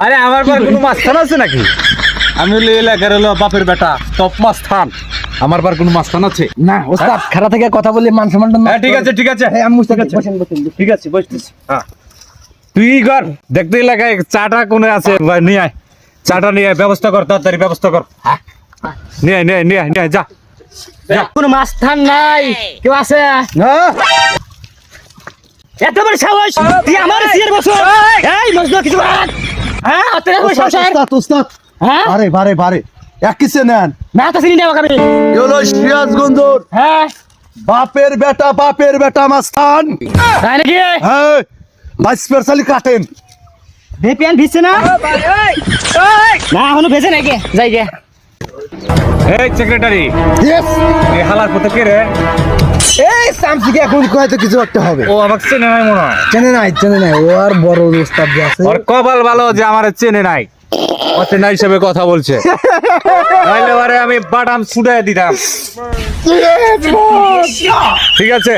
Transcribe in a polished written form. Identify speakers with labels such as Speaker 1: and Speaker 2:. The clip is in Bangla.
Speaker 1: আরে আমার পর কোনো মাস্তান আছে নাকি? আমি হলো এলাকার হলো বাপের বেটা টপ মাস্তান। আমার পর কোনো মাস্তান আছে?
Speaker 2: না ওস্তাদ খারা থেকে কথা বললে মান সম্মান
Speaker 1: হ্যাঁ ঠিক আছে ঠিক আছে।
Speaker 2: হ্যাঁ আমি
Speaker 1: ঠিক আছে।
Speaker 2: বসেন বসেন
Speaker 1: ঠিক আছে বসতেছি। হ্যাঁ তুই কর দেখতে এলাকায় চাটা কোনে আছে ভাই নিয়ে আয়। চাটা নিয়ে আয়, ব্যবস্থা কর তাড়াতাড়ি ব্যবস্থা কর। নিয়ে আয়, নিয়ে আয়, নিয়ে আয়, নিয়ে আয়, যা যা।
Speaker 2: কোনো মাছ থান নাই কেউ আছে
Speaker 1: হ্যাঁ
Speaker 2: এত বড় সাহস তুই আমার সিয়ার বছর এই মজনু কিছু বল হ্যাঁ তোর এত সাহস
Speaker 3: উস্তাদ
Speaker 2: হ্যাঁ
Speaker 3: আরে বারে বারে একই নেন
Speaker 2: না তো চিনি না আমি
Speaker 3: হলো সিরাজগঞ্জ
Speaker 2: হ্যাঁ
Speaker 3: বাপের বেটা মাস্তান।
Speaker 2: তাই নাকি
Speaker 3: হ্যাঁ ভাই স্পেশালি কাটেন।
Speaker 2: ভেপিয়ান ভিজছে না না এখনো ভেজে নাকি যাই গে
Speaker 1: এই সেক্রেটারি
Speaker 3: ইয়েস
Speaker 1: এই হালার পথে কে রে?
Speaker 3: এই সামসিকে এখন কয়তো কিছু একটা হবে।
Speaker 1: ও আমাকে চেনে নাই মনে হয়।
Speaker 3: চেনে নাই ও আর বড় উস্তাদ যে আছে।
Speaker 1: ওর কপাল ভালো যে আমার চেনে নাই, অচেনা হিসেবে কথা বলছে। নাইলে পরে আমি বাদাম ছুটাই দিতাম। ঠিক আছে